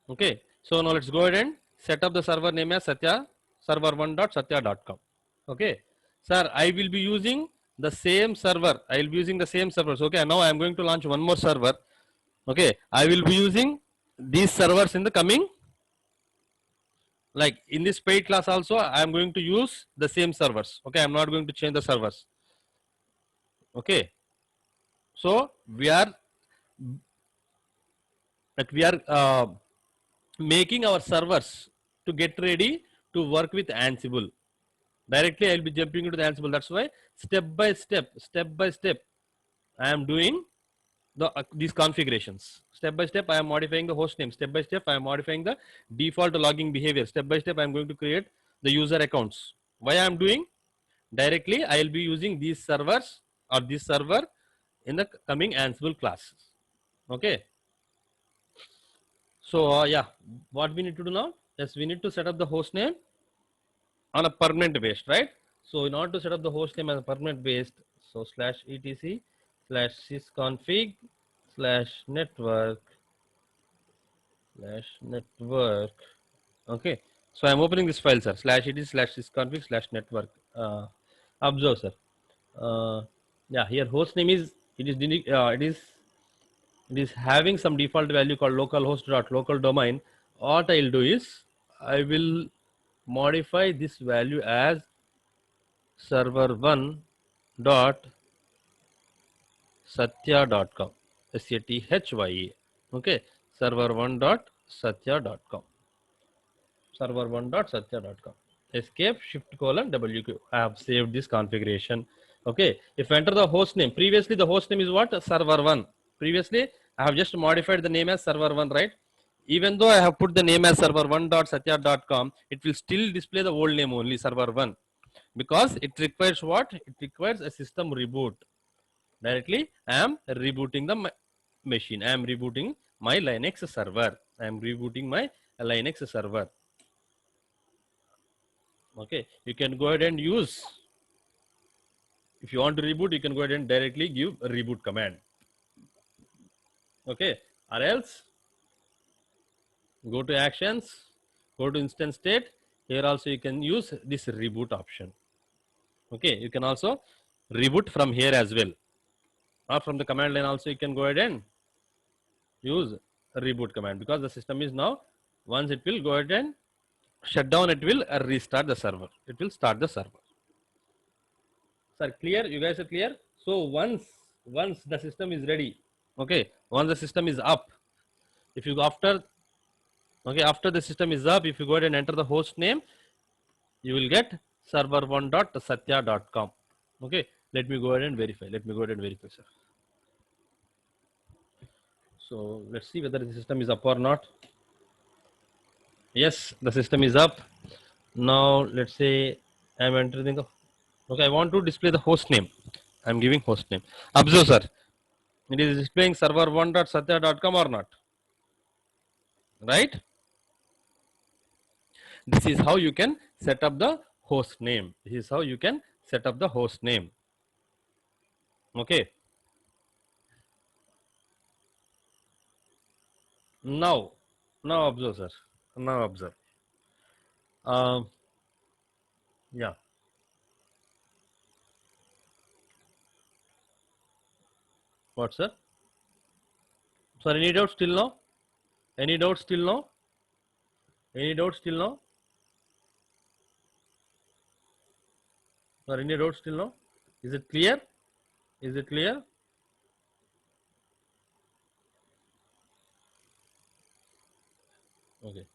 Okay. So now let's go ahead and set up the server name as Satya server1.satya.com. Okay. Sir, I will be using the same server. I will be using the same servers. Okay. Now I am going to launch one more server. Okay. I will be using these servers in the coming, like in this paid class also, I am going to use the same servers. Okay. I am not going to change the servers. Okay. So we are making our servers to get ready to work with Ansible. Directly I'll be jumping into the Ansible. That's why step by step, I am doing these configurations. Step by step, I am modifying the host name. Step by step, I am modifying the default logging behavior. Step by step, I am going to create the user accounts. Why I am doing? Directly, I will be using these servers or this server in the coming Ansible classes. Okay. So yeah, what we need to do now? Yes, we need to set up the host name on a permanent based, right? So in order to set up the host name as a permanent based, so /etc/sysconfig /network /network. Okay. So I'm opening this file, sir. /etc/sysconfig/network. Observe, sir. Yeah, here host name is it is having some default value called localhost.local domain. What I'll do is I will modify this value as server1 dot satya.com. SATHYA. Okay. Server1 dot satya.com. Server1 dot satya.com. Escape shift colon WQ. I have saved this configuration. Okay. If I enter the host name, previously the host name is what? Server1. Previously I have just modified the name as server1, right? Even though I have put the name as server1.satya.com, it will still display the old name only, server1, because it requires what? It requires a system reboot. Directly, I am rebooting the machine. I am rebooting my Linux server. I am rebooting my Linux server. Okay, you can go ahead and use. If you want to reboot, you can go ahead and directly give a reboot command. Okay, or else go to actions, go to instance state. Here also you can use this reboot option. Okay, you can also reboot from here as well, or from the command line also you can go ahead and use a reboot command, because the system is now, once it will go ahead and shut down, it will restart the server. It will start the server. Sir, clear? You guys are clear? So once the system is ready, okay, once the system is up, if you go after, okay, after the system is up, if you go ahead and enter the host name, you will get server1.satya.com. Okay, let me go ahead and verify. Sir. So let's see whether the system is up or not. Yes, the system is up. Now let's say I'm entering the, okay, I want to display the host name. I'm giving host name. Observe, sir. It is displaying server1.satya.com or not? Right? This is how you can set up the host name. Okay. Now observe, sir. Now observe. Yeah. What, sir? Sir, any doubts till now? Any doubts till now? Sir, any doubts till now? Is it clear? Okay.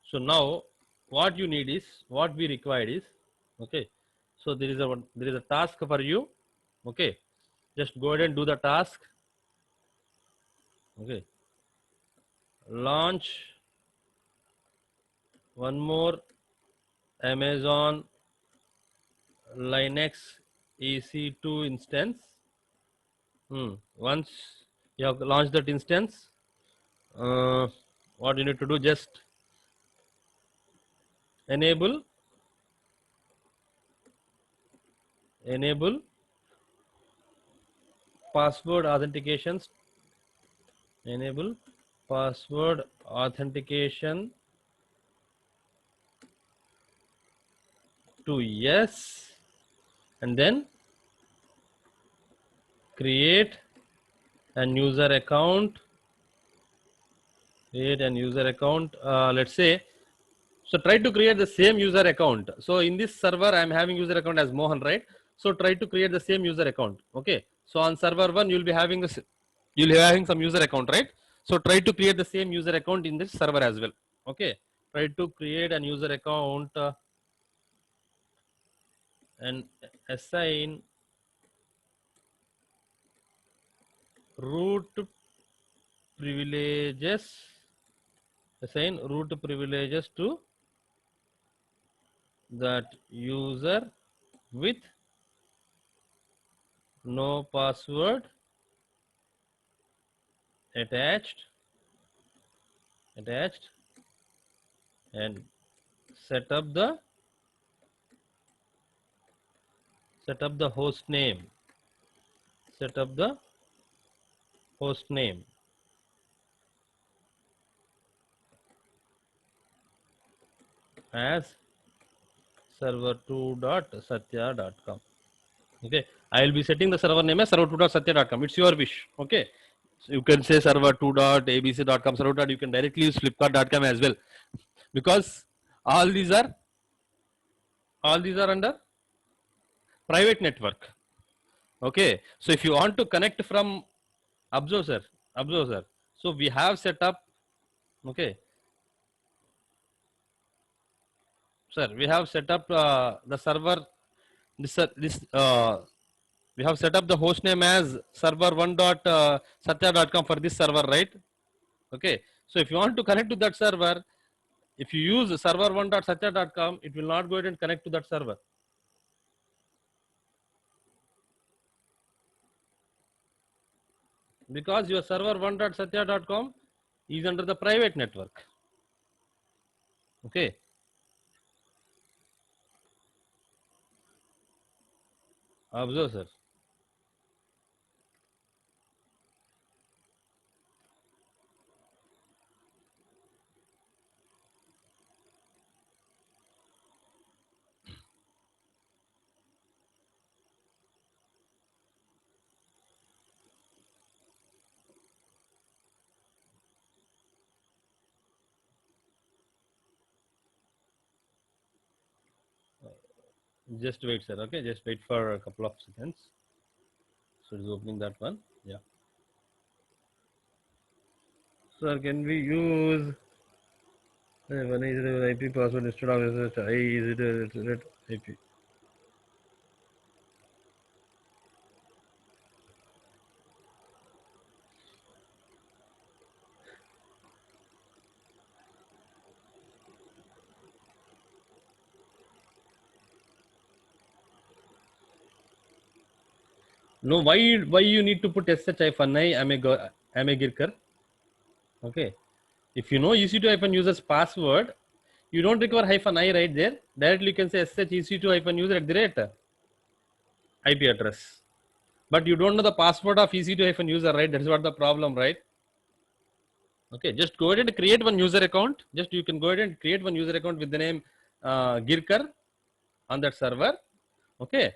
So now what you need is, what we require is, okay. So there is a task for you. Okay. Just go ahead and do the task. Okay. Launch one more Amazon Linux EC2 instance. Once you have launched that instance, what you need to do, just enable password authentications, enable password authentication to yes, and then create an user account. Let's say, so try to create the same user account. So in this server I am having user account as Mohan, right? So try to create the same user account. Okay, so on server 1 you'll be having this, you'll be having some user account, right? So try to create the same user account in this server as well. Okay, try to create an user account and assign root privileges, to that user with no password attached, and set up the host name, as server2.satya.com. Okay, I will be setting the server name as server2.satya.com. It's your wish. Okay, so you can say server2.abc.com, server. You can directly use flipkart.com as well, because all these are under private network. Okay, so if you want to connect from observe sir, so we have set up, okay sir, we have set up the server, this we have set up the host name as server1.satya.com for this server, right? Okay, so if you want to connect to that server, if you use server1.satya.com, it will not go ahead and connect to that server, because your server1.satya.com is under the private network. Okay, observe sir. Just wait sir, okay, just wait for a couple of seconds. So it's opening that one. Yeah. Sir, can we use one is the IP password instead of I is it IP? No, why you need to put sh-i am a Girkar? Okay. If you know EC2 hyphen user's password, you don't require hyphen I right there. Directly you can say sh EC2 hyphen user at the rate IP address. But you don't know the password of EC2 hyphen user, right? That's what the problem, right? Okay, just go ahead and create one user account. Just you can go ahead and create one user account with the name Girkar on that server. Okay,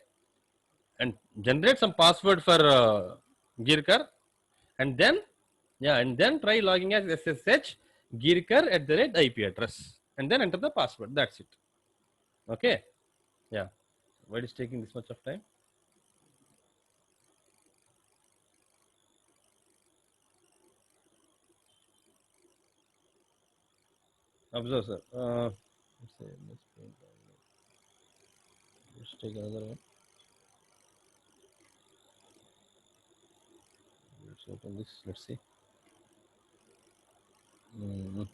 and generate some password for Girkar, and then try logging as SSH Girkar at the rate IP address, and then enter the password. That's it. Okay, yeah. Why is taking this much of time? Observe, sir. Let's take another one. Let's open this. Let's see. Mm-hmm.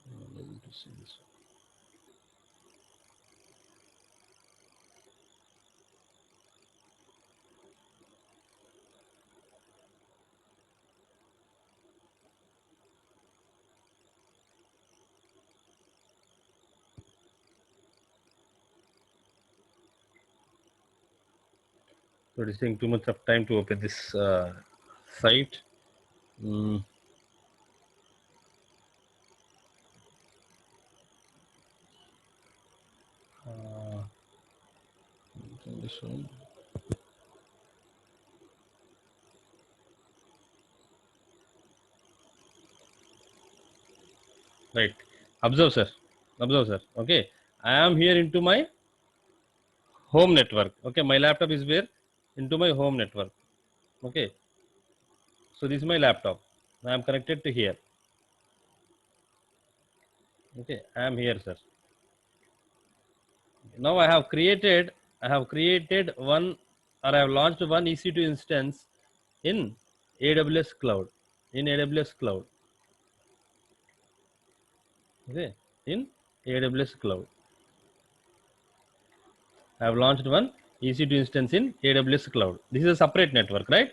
I'm able to see this one. So it is taking too much of time to open this site. This one. Right. Observe, sir. Observe, sir. Okay. I am here into my home network. Okay. My laptop is where? Into my home network. Okay. So this is my laptop. I am connected to here. Okay. I am here, sir. Now I have created one, or I have launched one EC2 instance in AWS cloud. In AWS cloud. Okay. In AWS cloud. I have launched one EC2 instance in AWS cloud. This is a separate network, right?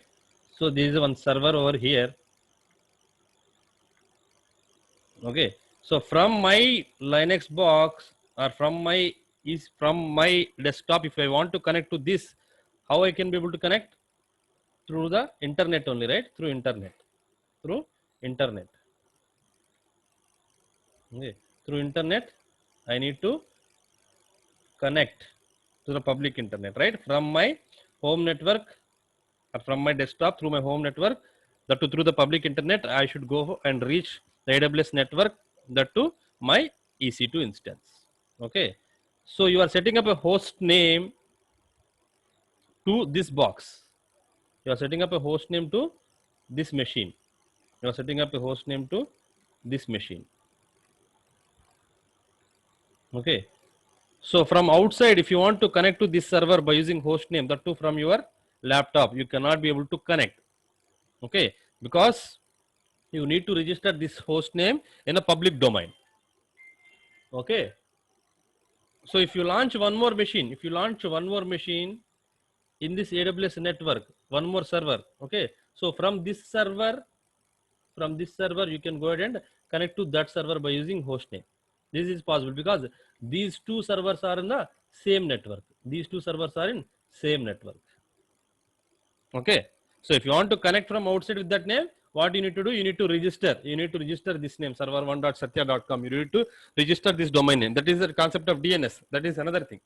So this is one server over here. Okay. So from my Linux box, or from my desktop, if I want to connect to this, how I can be able to connect? Through the internet only, right? Through internet. Through internet. Okay. Through internet, I need to connect to the public internet, right? From my home network, or from my desktop through my home network, that to through the public internet, I should go and reach the AWS network, that to my EC2 instance. Okay. So you are setting up a host name to this box. You are setting up a host name to this machine. You are setting up a host name to this machine. Okay. So from outside, if you want to connect to this server by using host name, that too from your laptop, you cannot be able to connect. Okay. Because you need to register this host name in a public domain. Okay. So if you launch one more machine, in this AWS network, one more server. Okay. So from this server, you can go ahead and connect to that server by using host name. This is possible because these two servers are in the same network. Okay. So if you want to connect from outside with that name, what you need to do? You need to register. This name, server1.satya.com. You need to register this domain name. That is the concept of DNS. That is another thing.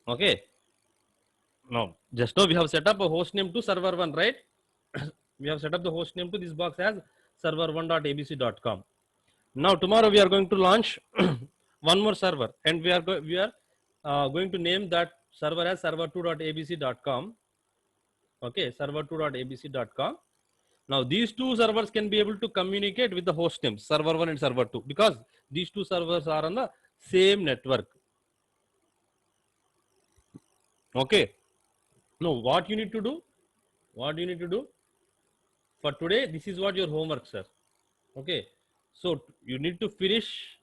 Okay. Now, just now we have set up a host name to server1, right? We have set up the host name to this box as server1.abc.com. Now, tomorrow we are going to launch one more server, and we are going to name that server as server2.abc.com. Okay, server2.abc.com. Now, these two servers can be able to communicate with the host names, server 1 and server 2, because these two servers are on the same network. Okay. Now, what you need to do? For today, this is what your homework, sir. Okay. So, you need to finish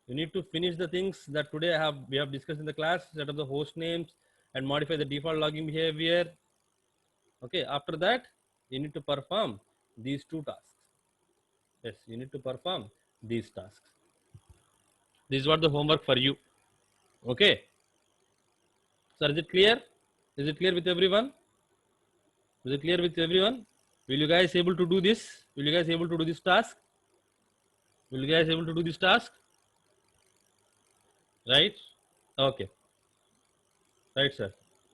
the things that today we have discussed in the class, set up the host names and modify the default login behavior. Okay. After that, you need to perform these two tasks. Yes, you need to perform these tasks. This is what the homework for you. Okay. Sir, is it clear? Is it clear with everyone? Is it clear with everyone? Will you guys able to do this? Will you guys able to do this task? Will you guys able to do this task? Right? Okay. Right, sir.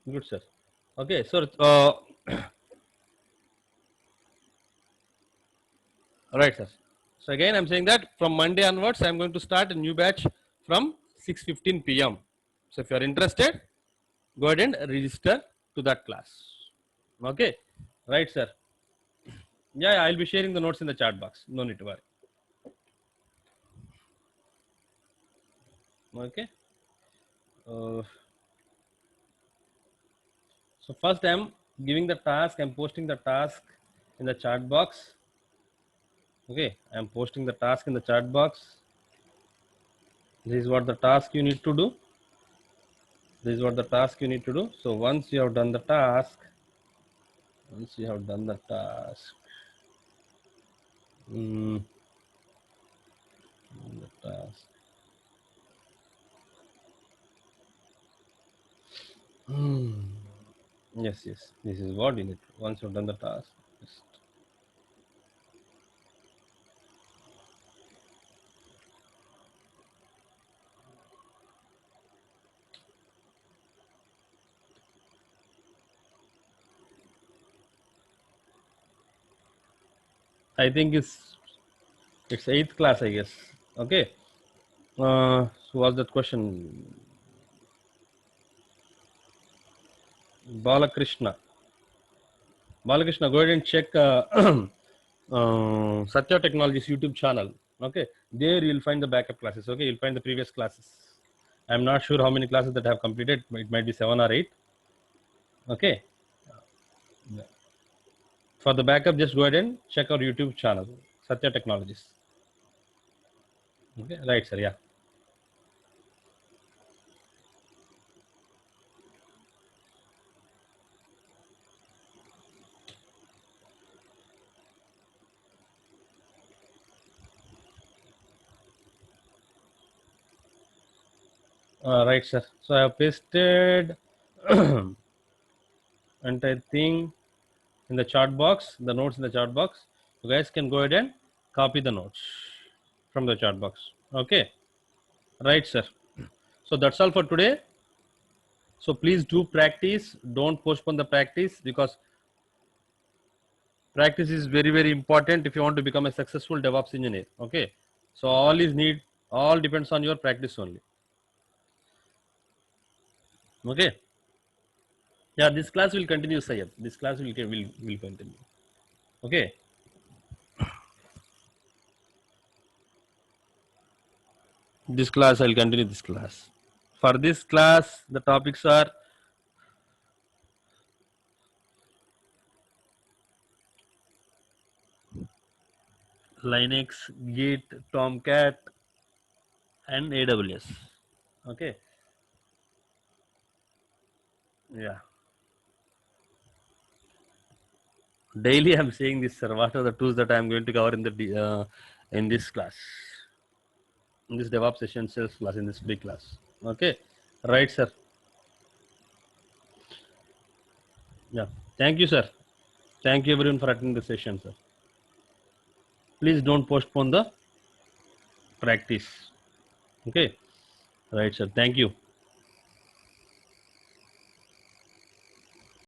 Good, sir. Okay, so right, sir. So again, I'm saying that from Monday onwards, I'm going to start a new batch from 6:15 p.m. So if you are interested, go ahead and register to that class. Okay, right, sir. Yeah, I'll be sharing the notes in the chat box. No need to worry. Okay. So first, I'm giving the task. I'm posting the task in the chat box. Okay, I'm posting the task in the chat box. This is what the task you need to do. So once you have done the task, the task. Yes, yes. This is what we need. Once you've done the task, just I think it's eighth class, I guess. Okay. So what's that question? Balakrishna. Balakrishna, go ahead and check Satya Technologies YouTube channel. Okay, there you'll find the backup classes. Okay, you'll find the previous classes. I'm not sure how many classes that I have completed. It might be 7 or 8. Okay, for the backup, just go ahead and check our YouTube channel, Satya Technologies. Okay, right, sir. Yeah. Right, sir. So I have pasted entire thing in the chat box, the notes in the chat box. You guys can go ahead and copy the notes from the chat box. Okay, right, sir. So that's all for today. So please do practice. Don't postpone the practice, because practice is very, very important if you want to become a successful DevOps engineer. Okay. So all depends on your practice only. Okay. Yeah, this class will continue, Sayed. This class will continue. Okay. This class I'll continue this class. For this class, the topics are Linux, Git, Tomcat, and AWS. Okay. Yeah. Daily I'm saying this, sir. What are the tools that I'm going to cover in this class, in this DevOps Essentials class, in this big class? Okay, right, sir. Yeah. Thank you, sir. Thank you everyone for attending the session, sir. Please don't postpone the practice. Okay, right, sir. Thank you.